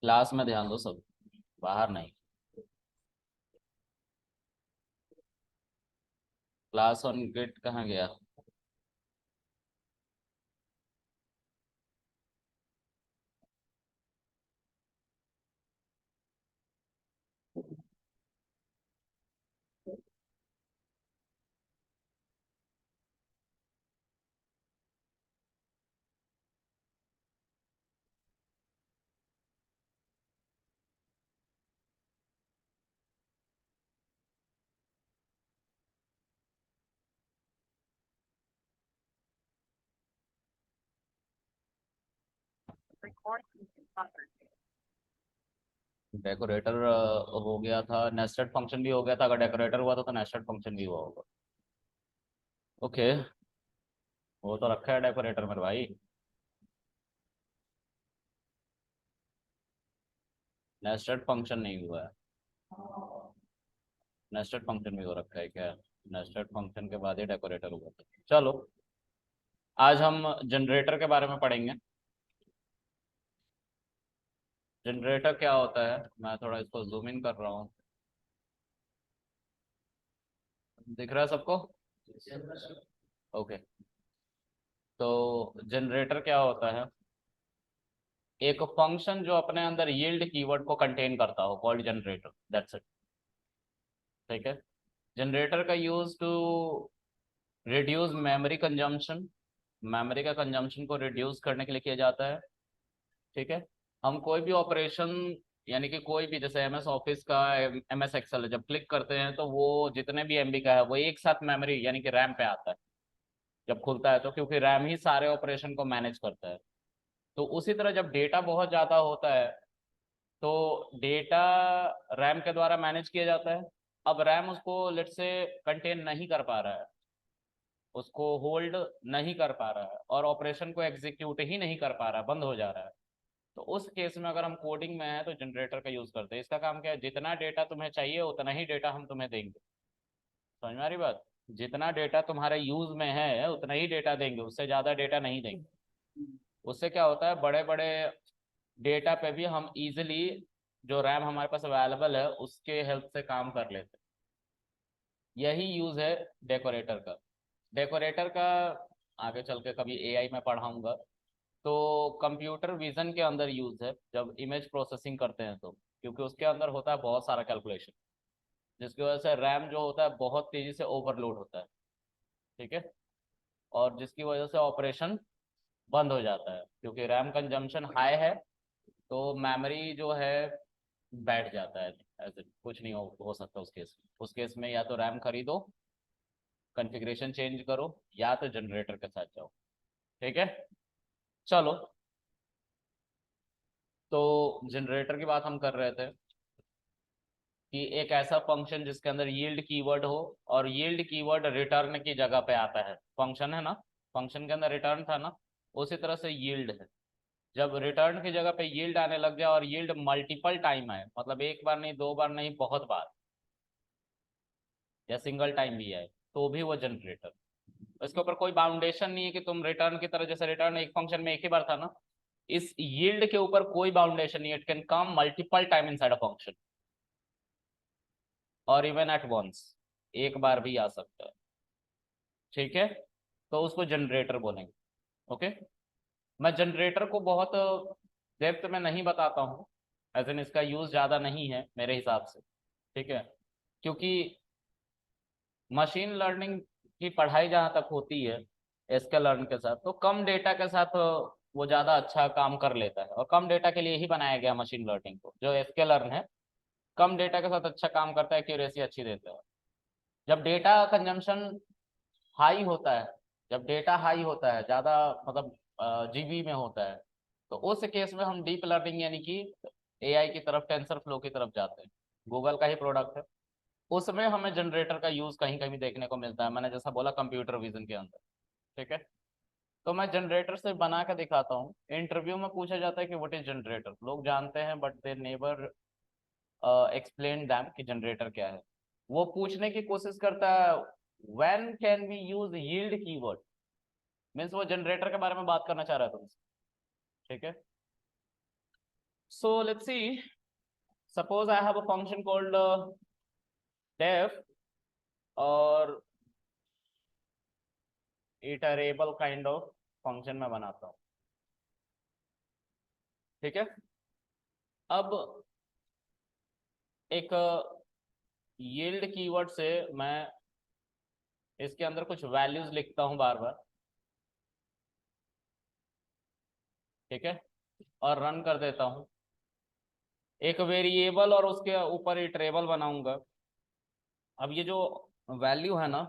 Class में ध्यान दो सब, बाहर नहीं। क्लास ऑन गिट कहाँ गया? डेकोरेटर हो गया था, नेस्टेड फंक्शन भी हो गया था। अगर डेकोरेटर हुआ था तो नेस्टेड फंक्शन भी हुआ होगा। ओके, वो तो रखा है डेकोरेटर मेरे भाई। नेस्टेड फंक्शन नहीं हुआ है। नेस्टेड फंक्शन भी हो रखा है क्या? नेस्टेड फंक्शन के बाद ही डेकोरेटर हुआ था। चलो, आज हम जनरेटर के बारे में पढ़ेंगे। जनरेटर क्या होता है, मैं थोड़ा इसको जूम इन कर रहा हूँ। दिख रहा है सबको? ओके। तो जनरेटर क्या होता है? एक फंक्शन जो अपने अंदर यील्ड कीवर्ड को कंटेन करता हो, कॉल्ड जनरेटर, दैट्स इट। ठीक है। जनरेटर का use to reduce memory consumption, memory का कंजम्पशन को रिड्यूस करने के लिए किया जाता है। ठीक है। हम कोई भी ऑपरेशन, यानी कि कोई भी, जैसे एम एस ऑफिस का, एम एस एक्सेल, जब क्लिक करते हैं तो वो जितने भी एमबी का है वो एक साथ मेमोरी यानी कि रैम पे आता है जब खुलता है, तो क्योंकि रैम ही सारे ऑपरेशन को मैनेज करता है। तो उसी तरह जब डेटा बहुत ज़्यादा होता है तो डेटा रैम के द्वारा मैनेज किया जाता है। अब रैम उसको लेट से कंटेन नहीं कर पा रहा है, उसको होल्ड नहीं कर पा रहा है और ऑपरेशन को एग्जीक्यूट ही नहीं कर पा रहा है, बंद हो जा रहा है। तो उस केस में अगर हम कोडिंग में हैं तो जनरेटर का यूज करते हैं। इसका काम क्या है? जितना डेटा तुम्हें चाहिए उतना ही डेटा हम तुम्हें देंगे। समझ में आ रही बात? जितना डेटा तुम्हारे यूज में है उतना ही डेटा देंगे, उससे ज्यादा डेटा नहीं देंगे। उससे क्या होता है, बड़े बड़े डेटा पे भी हम इजिली, जो रैम हमारे पास अवेलेबल है उसके हेल्प से काम कर लेते हैं। यही यूज है डेकोरेटर का। डेकोरेटर का आगे चल के कभी एआई में पढ़ाऊंगा। तो कंप्यूटर विजन के अंदर यूज है जब इमेज प्रोसेसिंग करते हैं तो, क्योंकि उसके अंदर होता है बहुत सारा कैलकुलेशन, जिसकी वजह से रैम जो होता है बहुत तेजी से ओवरलोड होता है। ठीक है। और जिसकी वजह से ऑपरेशन बंद हो जाता है, क्योंकि रैम कंजम्पशन हाई है तो मेमोरी जो है बैठ जाता है। ऐसे कुछ नहीं हो सकता उस केस में। उस केस में या तो रैम खरीदो, कॉन्फ़िगरेशन चेंज करो, या तो जनरेटर के साथ जाओ। ठीक है। चलो, तो जनरेटर की बात हम कर रहे थे कि एक ऐसा फंक्शन जिसके अंदर यील्ड कीवर्ड हो, और यील्ड कीवर्ड रिटर्न की जगह पे आता है। फंक्शन है ना, फंक्शन के अंदर रिटर्न था ना, उसी तरह से यील्ड है। जब रिटर्न की जगह पे यील्ड आने लग जाए और यील्ड मल्टीपल टाइम आए, मतलब एक बार नहीं, दो बार नहीं, बहुत बार, या सिंगल टाइम भी आए, तो भी वो जनरेटर। इसके ऊपर कोई बाउंडेशन नहीं है कि तुम रिटर्न की तरह, जैसे रिटर्न एक फंक्शन में एक ही बार था ना, इस यील्ड के ऊपर कोई बाउंडेशन नहीं है। It can come multiple time inside a function, और इवन एट वंस, एक बार भी आ सकता है। ठीक है। तो उसको जनरेटर बोलेंगे। ओके। मैं जनरेटर को बहुत डेप्थ में नहीं बताता हूँ, एज इन इसका यूज ज़्यादा नहीं है मेरे हिसाब से। ठीक है। क्योंकि मशीन लर्निंग की पढ़ाई जहाँ तक होती है एसके लर्न के साथ, तो कम डेटा के साथ वो ज़्यादा अच्छा काम कर लेता है, और कम डेटा के लिए ही बनाया गया मशीन लर्निंग को। जो एसके लर्न है, कम डेटा के साथ अच्छा काम करता है, एक्यूरेसी अच्छी देता है। जब डेटा कंजम्पशन हाई होता है, जब डेटा हाई होता है, ज़्यादा मतलब जीबी में होता है, तो उस केस में हम डीप लर्निंग यानी कि एआई की तरफ, टेंसर फ्लो की तरफ जाते हैं। गूगल का ही प्रोडक्ट है। उसमें हमें जनरेटर का यूज कहीं कहीं देखने को मिलता है, मैंने जैसा बोला कंप्यूटर विजन के अंदर। ठीक है। तो मैं जनरेटर से बना के दिखाता हूँ। इंटरव्यू में पूछा जाता है कि व्हाट इज जनरेटर, लोग जानते हैं but they never explain them कि जनरेटर क्या है। वो पूछने की कोशिश करता है when can we use yield keyword, means वो जनरेटर के बारे में बात करना चाह रहा है तुमसे। ठीक है। So let's see, suppose I have a function called def और iterable kind of function मैं बनाता हूँ, ठीक है। अब एक yield कीवर्ड से मैं इसके अंदर कुछ वैल्यूज लिखता हूँ बार बार, ठीक है, और रन कर देता हूँ। एक वेरिएबल और उसके ऊपर इटरेबल बनाऊंगा। अब ये जो वैल्यू है ना,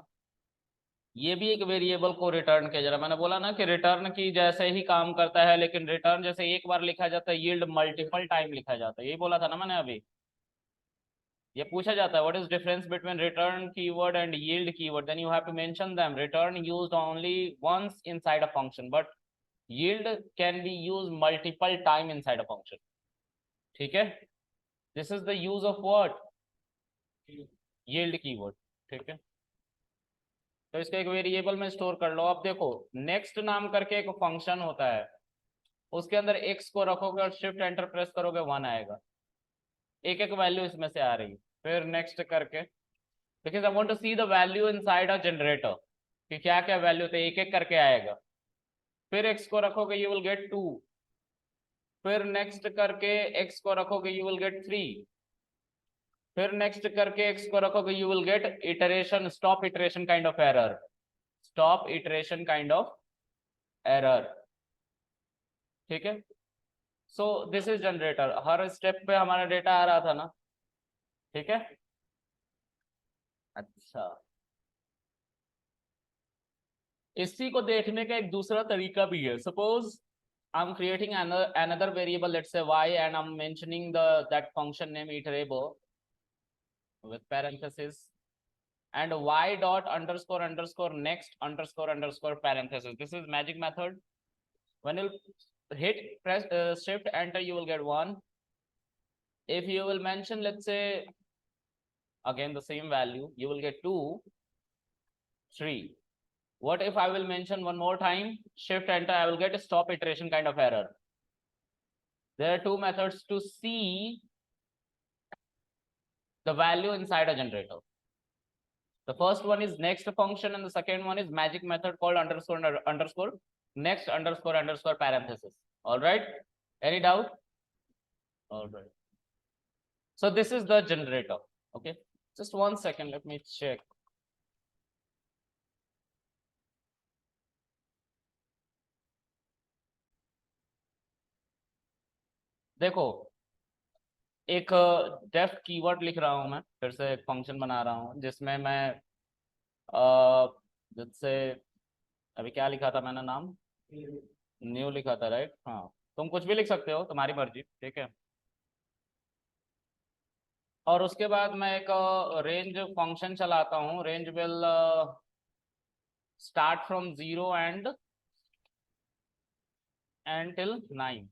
ये भी एक वेरिएबल को रिटर्न किया जा रहा है। मैंने बोला ना कि रिटर्न की जैसे ही काम करता है, लेकिन रिटर्न जैसे एक बार लिखा जाता है, यील्ड मल्टीपल टाइम लिखा जाता है। यही बोला था ना मैंने अभी। ये पूछा जाता है what is difference between return keyword and yield keyword, then you have to mention them. Return used only once inside a function, but yield can be used multiple time inside a function, ठीक है। This is the use of what, yield keyword, ठीक है। तो इसको एक variable में store कर लो। अब देखो, नेक्स्ट नाम करके एक फंक्शन होता है, उसके अंदर x को रखोगे और शिफ्ट एंटर प्रेस करोगे 1 आएगा। एक एक वैल्यू इसमें से आ रही है। फिर नेक्स्ट करके, because I want to see the value inside a generator कि क्या क्या वैल्यू थे, एक एक करके आएगा। फिर x को रखोगे यू विल गेट 2। फिर नेक्स्ट करके x को रखोगे यू विल गेट 3। फिर नेक्स्ट करके x को रखोगे you will get iteration, stop iteration kind of error, stop iteration kind of error, ठीक है। So this is generator. Her step पे हमारा डेटा आ रहा था ना, ठीक है। अच्छा, इसी को देखने का एक दूसरा तरीका भी है। Suppose I am creating another variable, let's say y, and I'm mentioning that function name iterable with parenthesis and y dot underscore underscore next underscore underscore parenthesis. This is magic method. When you hit press shift enter, you will get 1. If you will mention, let's say again the same value, you will get 2, 3. What if I will mention one more time, shift enter, I will get a stop iteration kind of error. There are two methods to see the value inside a generator. The first one is next function and the second one is magic method called underscore underscore next underscore underscore parenthesis. All right, any doubt? All right, so this is the generator. Okay, just 1 second, let me check. देखो, एक def keyword लिख रहा हूं मैं, फिर से एक function बना रहा हूं जिसमें मैं जैसे अभी क्या लिखा था मैंने नाम, न्यू लिखा था, राइट। हाँ, तुम कुछ भी लिख सकते हो, तुम्हारी मर्जी, ठीक है। और उसके बाद मैं एक रेंज फंक्शन चलाता हूँ। Range will start from 0 and till 9।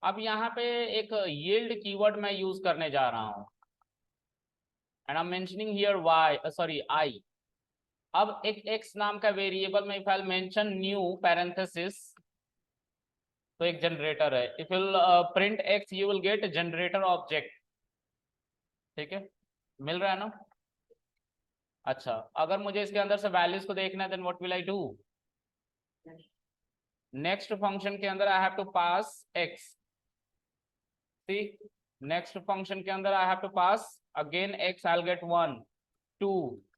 अब यहाँ पे एक यील्ड कीवर्ड मैं यूज करने जा रहा हूँ and I am mentioning here I. अब एक x नाम का वेरिएबल में if I mention new parenthesis, तो एक जनरेटर है। If will print x you will get generator object, ठीक है, मिल रहा है ना। अच्छा, अगर मुझे इसके अंदर से वैल्यूज को देखना है, then what will I do. Next function के अंदर I have to pass x, see next function के अंदर I have to pass again x, I will get 1 2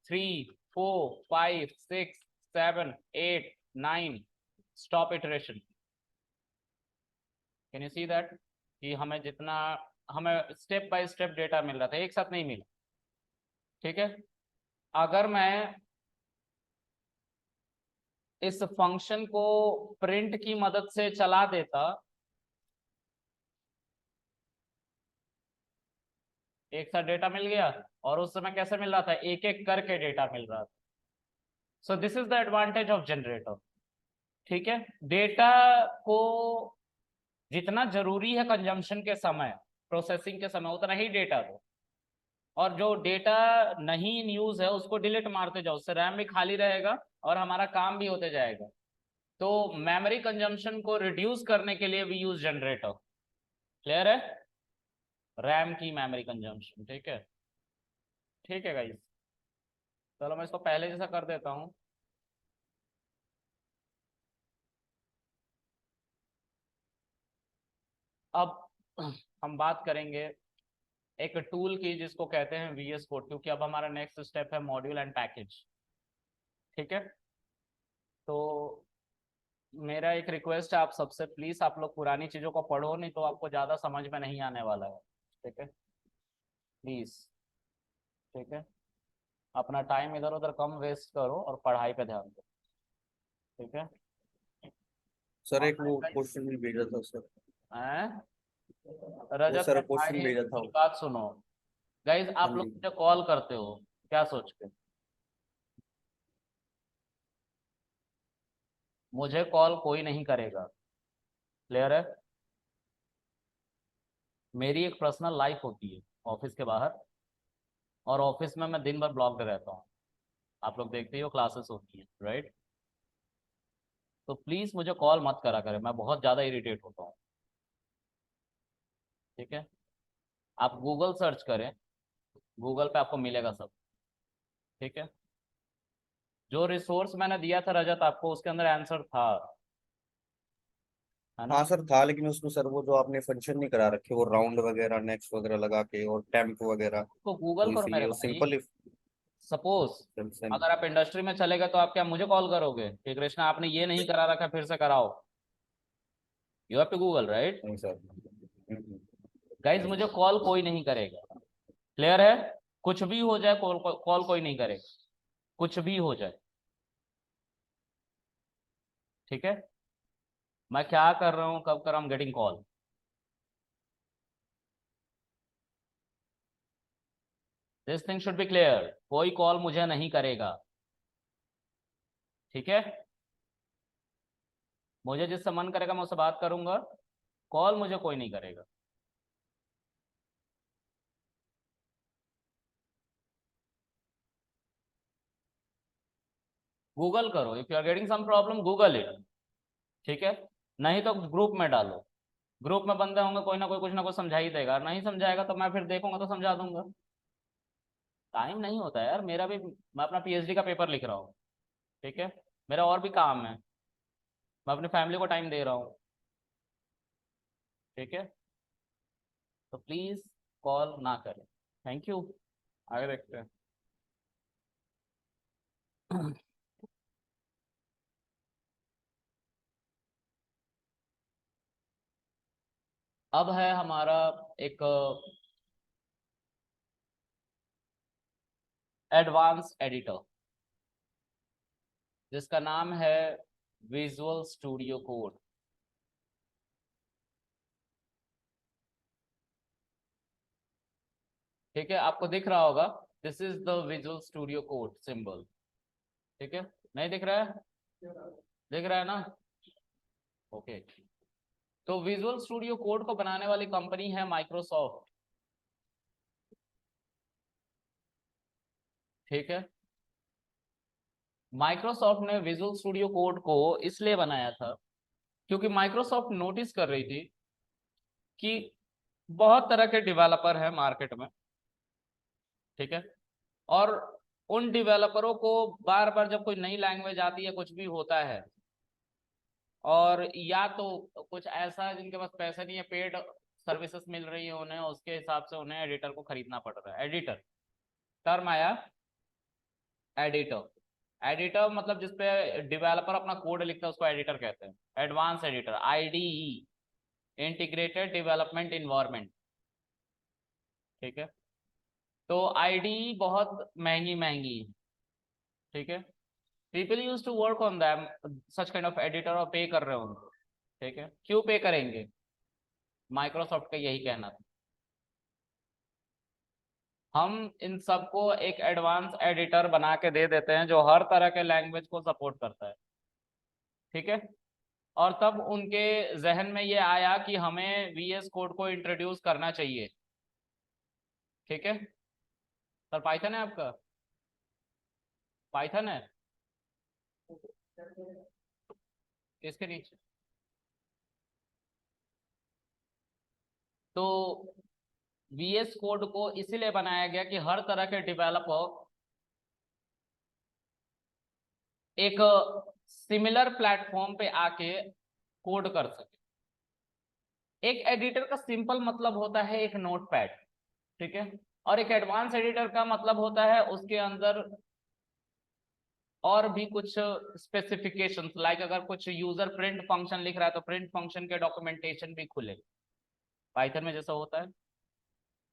3 4 5 6 7 8 9 stop iteration. Can you see that कि हमें जितना हमें स्टेप बाय स्टेप डेटा मिल रहा था, एक साथ नहीं मिला, ठीक है। अगर मैं इस फंक्शन को प्रिंट की मदद से चला देता, एक साथ डेटा मिल गया, और उस समय कैसे मिल रहा था, एक एक करके डेटा मिल रहा था। So this is the advantage of generator, ठीक है। डेटा को जितना जरूरी है कंजम्पशन के समय, प्रोसेसिंग के समय, उतना ही डेटा दो, और जो डेटा नहीं इन यूज है उसको डिलीट मारते जाओ, उससे रैम भी खाली रहेगा और हमारा काम भी होते जाएगा। तो मेमोरी कंजम्पशन को रिड्यूस करने के लिए वी यूज जनरेटर, क्लियर है? रैम की मेमोरी कंजम्पशन, ठीक है। ठीक है गाइस, चलो मैं इसको पहले जैसा कर देता हूँ। अब हम बात करेंगे एक टूल की जिसको कहते हैं वीएस कोड, क्योंकि अब हमारा नेक्स्ट स्टेप है मॉड्यूल एंड पैकेज। ठीक है, तो मेरा एक रिक्वेस्ट है आप सबसे, प्लीज आप लोग पुरानी चीजों को पढ़ो, नहीं तो आपको ज्यादा समझ में नहीं आने वाला है। ठीक है, प्लीज। ठीक है, अपना टाइम इधर उधर कम वेस्ट करो और पढ़ाई पे ध्यान दो। ठीक है। सर और एक वो क्वेश्चन भी भेजा था सर। हैं? वो रजत सर ने क्वेश्चन भाई भेजा था। मेरी बात सुनो। गाइज हाँ आप लोग जी। मुझे कॉल करते हो क्या सोच के? मुझे कॉल कोई नहीं करेगा। क्लियर है? मेरी एक पर्सनल लाइफ होती है ऑफिस के बाहर, और ऑफिस में मैं दिन भर ब्लॉक्ड रहता हूँ। आप लोग देखते ही हो, क्लासेस होती हैं, राइट? तो प्लीज मुझे कॉल मत करा करें, मैं बहुत ज्यादा इरिटेट होता हूँ। ठीक है, आप गूगल सर्च करें, गूगल पे आपको मिलेगा सब। ठीक है, जो रिसोर्स मैंने दिया था रजत आपको, उसके अंदर आंसर था, है ना? हाँ सर था, लेकिन उसमें सर वो जो आपने फंक्शन नहीं करा रखे, वो राउंड वगैरह नेक्स्ट वगैरह लगा के और टेम्प वगैरह, तो गूगल तो करो मेरे इसीलिए वो भाई। सिंपल। सपोज अगर आप इंडस्ट्री में चले गए तो आप क्या मुझे कॉल करोगे कि कृष्णा आपने ये नहीं करा रखा, फिर से कराओ? You have to Google, right? नहीं सर। गाइज मुझे कॉल कोई नहीं करेगा। क्लियर है? कुछ भी हो जाए, कॉल कॉल कोई नहीं करेगा, कुछ भी हो जाए। ठीक है, मैं क्या कर रहा हूँ, कब कर रहा हूँ, getting call. This thing should be clear, कोई कॉल मुझे नहीं करेगा। ठीक है, मुझे जिससे मन करेगा मैं उससे बात करूंगा, कॉल मुझे कोई नहीं करेगा। गूगल करो, if you are getting some problem Google it. ठीक है, नहीं तो ग्रुप में डालो, ग्रुप में बंदे होंगे, कोई ना कोई कुछ ना कुछ समझा ही देगा, नहीं समझाएगा तो मैं फिर देखूंगा तो समझा दूंगा। टाइम नहीं होता है यार मेरा भी, मैं अपना पीएचडी का पेपर लिख रहा हूँ। ठीक है, मेरा और भी काम है, मैं अपनी फैमिली को टाइम दे रहा हूँ। ठीक है, तो प्लीज कॉल ना करें। थैंक यू, आगे देखते हैं। अब है हमारा एक एडवांस एडिटर, जिसका नाम है विजुअल स्टूडियो कोड। ठीक है, आपको दिख रहा होगा, this is the visual studio code symbol. ठीक है, नहीं दिख रहा है? दिख रहा है ना? ओके। तो विजुअल स्टूडियो कोड को बनाने वाली कंपनी है माइक्रोसॉफ्ट। ठीक है, माइक्रोसॉफ्ट ने विजुअल स्टूडियो कोड को इसलिए बनाया था क्योंकि माइक्रोसॉफ्ट नोटिस कर रही थी कि बहुत तरह के डेवलपर हैं मार्केट में। ठीक है, और उन डेवलपरों को बार बार जब कोई नई लैंग्वेज आती है, कुछ भी होता है, और या तो कुछ ऐसा है जिनके पास पैसे नहीं है, पेड सर्विसेज मिल रही है उन्हें, उसके हिसाब से उन्हें एडिटर को खरीदना पड़ रहा है। एडिटर टर्म आया, एडिटर। एडिटर मतलब जिसपे डेवलपर अपना कोड लिखता है उसको एडिटर कहते हैं। Advance editor, IDE, integrated development environment. ठीक है, तो आईडीई बहुत महंगी महंगी है। ठीक है, people use to work on them, such kind of editor, और पे कर रहे हो उनको। ठीक है, क्यों पे करेंगे? माइक्रोसॉफ्ट का यही कहना था, हम इन सबको एक एडवांस एडिटर बना के दे देते हैं जो हर तरह के लैंग्वेज को सपोर्ट करता है। ठीक है, और तब उनके जहन में ये आया कि हमें वीएस कोड को इंट्रोड्यूस करना चाहिए। ठीक है, सर पाइथन है आपका? पाइथन है किसके नीचे? तो VS कोड को इसीलिए बनाया गया कि हर तरह के डेवलपर एक सिमिलर प्लेटफॉर्म पे आके कोड कर सके। एक एडिटर का सिंपल मतलब होता है एक नोटपैड, ठीक है, और एक एडवांस एडिटर का मतलब होता है उसके अंदर और भी कुछ स्पेसिफिकेशंस, लाइक अगर कुछ यूजर प्रिंट फंक्शन लिख रहा है तो प्रिंट फंक्शन के डॉक्यूमेंटेशन भी खुले, पाइथन में जैसा होता है,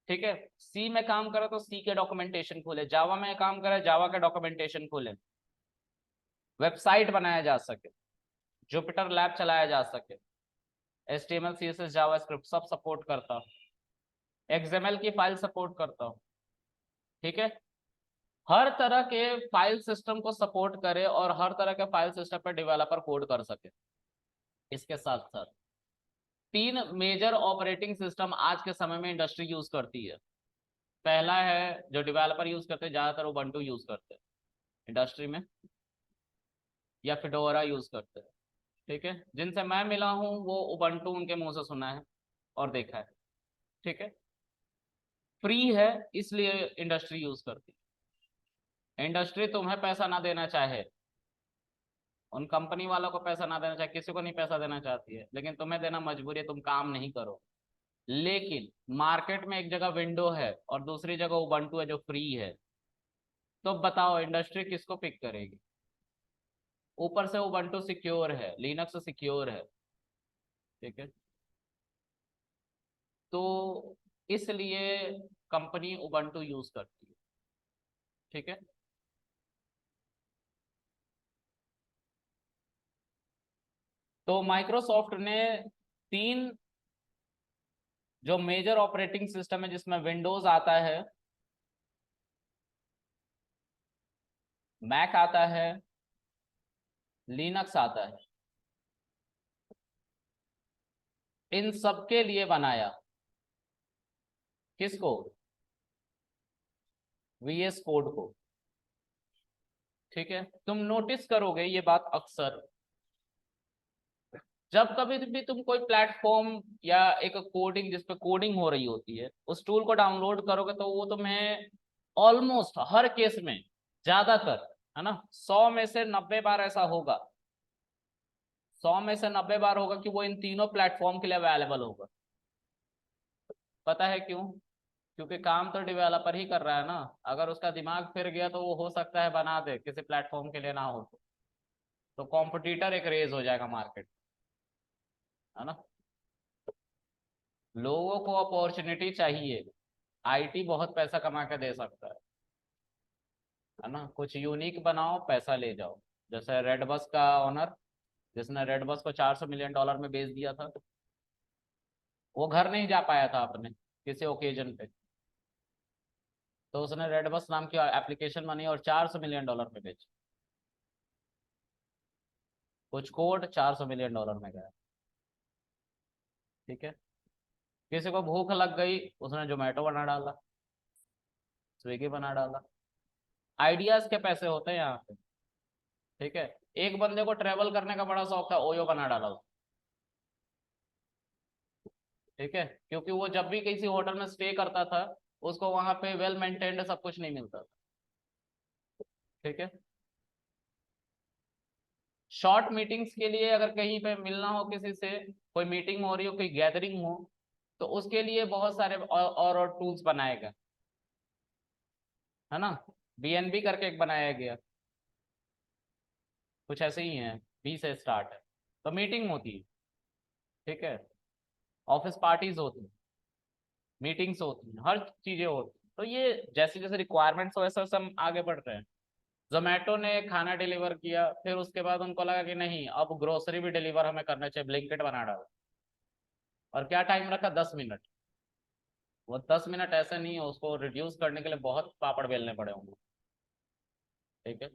ठीक है। सी में काम करे तो सी के डॉक्यूमेंटेशन खोले, जावा में काम करे जावा के डॉक्यूमेंटेशन खोले, वेबसाइट बनाया जा सके, जुपिटर लैब चलाया जा सके, HTML CSS जावास्क्रिप्ट सब सपोर्ट करता, XML की फाइल सपोर्ट करता, ठीक है। हर तरह के फाइल सिस्टम को सपोर्ट करे और हर तरह के फाइल सिस्टम पर डेवलपर कोड कर सके। इसके साथ साथ 3 मेजर ऑपरेटिंग सिस्टम आज के समय में इंडस्ट्री यूज करती है। पहला है जो डेवलपर यूज करते हैं ज्यादातर उबंटू यूज करते हैं इंडस्ट्री में, या फिडोरा यूज करते हैं, ठीक है। जिनसे मैं मिला हूं वो उबंटू उनके मुंह से सुना है और देखा है, ठीक है। फ्री है इसलिए इंडस्ट्री यूज करती है। इंडस्ट्री तुम्हें पैसा ना देना चाहे, उन कंपनी वालों को पैसा ना देना चाहे, किसी को नहीं पैसा देना चाहती है, लेकिन तुम्हें देना मजबूरी है, तुम काम नहीं करो। लेकिन मार्केट में एक जगह विंडो है और दूसरी जगह उबंटू है जो फ्री है, तो बताओ इंडस्ट्री किसको पिक करेगी? ऊपर से उबंटू सिक्योर है, लिनक्स सिक्योर है, ठीक है। तो इसलिए कंपनी उबंटू यूज करती है, ठीक है। तो माइक्रोसॉफ्ट ने 3 जो मेजर ऑपरेटिंग सिस्टम है जिसमें विंडोज आता है, मैक आता है, लिनक्स आता है, इन सबके लिए बनाया। किसको? VS कोड को, ठीक है। तुम नोटिस करोगे ये बात अक्सर, जब कभी भी तुम कोई प्लेटफॉर्म या एक कोडिंग जिस पे कोडिंग हो रही होती है उस टूल को डाउनलोड करोगे तो वो तुम्हें ऑलमोस्ट हर केस में, ज्यादातर, है ना, 100 में से 90 बार ऐसा होगा, 100 में से 90 बार होगा कि वो इन तीनों प्लेटफॉर्म के लिए अवेलेबल होगा। पता है क्यों? क्योंकि काम तो डेवलपर ही कर रहा है ना। अगर उसका दिमाग फिर गया तो वो हो सकता है बना दे किसी प्लेटफॉर्म के लिए ना हो तो कॉम्पिटिटर एक रेज हो जाएगा मार्केट, है ना। लोगों को अपॉर्चुनिटी चाहिए, IT बहुत पैसा कमा के दे सकता है ना। कुछ यूनिक बनाओ पैसा ले जाओ, जैसे रेड बस का ओनर जिसने रेड बस को $400 मिलियन में बेच दिया था, वो घर नहीं जा पाया था अपने किसी ओकेजन पे, तो उसने रेड बस नाम की एप्लीकेशन बनी और $400 मिलियन में बेची। कुछ कोड $400 मिलियन में गया, ठीक है। किसी को भूख लग गई उसने जोमेटो बना डाला, स्विगी बना डाला। आइडियाज के पैसे होते हैं यहाँ पे, ठीक है। एक बंदे को ट्रेवल करने का बड़ा शौक था, ओयो बना डाला उसने, ठीक है। क्योंकि वो जब भी किसी होटल में स्टे करता था उसको वहां पे वेल मेंटेन्ड सब कुछ नहीं मिलता था, ठीक है। शॉर्ट मीटिंग्स के लिए अगर कहीं पे मिलना हो किसी से, कोई मीटिंग हो रही हो, कोई गैदरिंग हो, तो उसके लिए बहुत सारे और टूल्स बनाए गए, है ना। BNB करके एक बनाया गया, कुछ ऐसे ही है, B से स्टार्ट है। तो मीटिंग होती है, ठीक है, ऑफिस पार्टीज होती है, मीटिंग्स होती हैं, हर चीजें होती हैं। तो ये जैसे जैसे रिक्वायरमेंट्स हो वैसे वैसे हम आगे बढ़ रहे हैं। जोमेटो ने खाना डिलीवर किया, फिर उसके बाद उनको लगा कि नहीं अब ग्रोसरी भी डिलीवर हमें करना चाहिए, ब्लिंकिट बना डाला। और क्या टाइम रखा? 10 मिनट। वो 10 मिनट ऐसे नहीं है, उसको रिड्यूस करने के लिए बहुत पापड़ बेलने पड़े होंगे, ठीक है।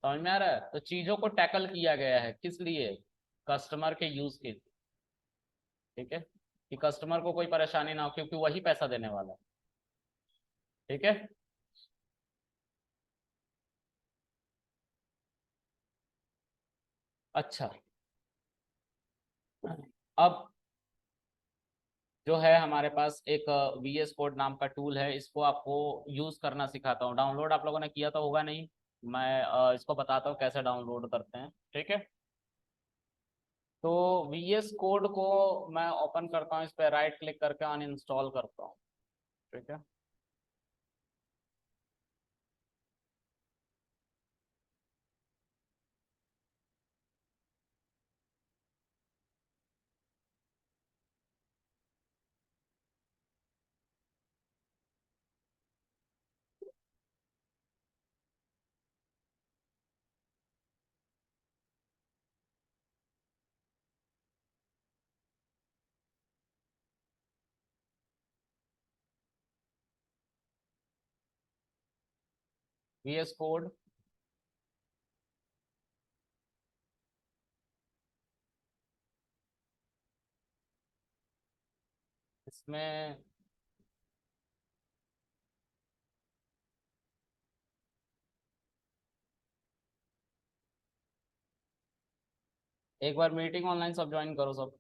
समझ में आ रहा है? तो चीजों को टैकल किया गया है किस लिए? कस्टमर के यूज के लिए, ठीक है, कि कस्टमर को कोई परेशानी ना हो क्योंकि वही पैसा देने वाला है, ठीक है। अच्छा, अब जो है हमारे पास एक VS कोड नाम का टूल है, इसको आपको यूज करना सिखाता हूँ। डाउनलोड आप लोगों ने किया तो होगा नहीं, मैं इसको बताता हूँ कैसे डाउनलोड करते हैं, ठीक है। तो VS कोड को मैं ओपन करता हूँ, इस पर राइट क्लिक करके अनइंस्टॉल करता हूँ, ठीक है। VS कोड, इसमें एक बार मीटिंग ऑनलाइन सब ज्वाइन करो सब।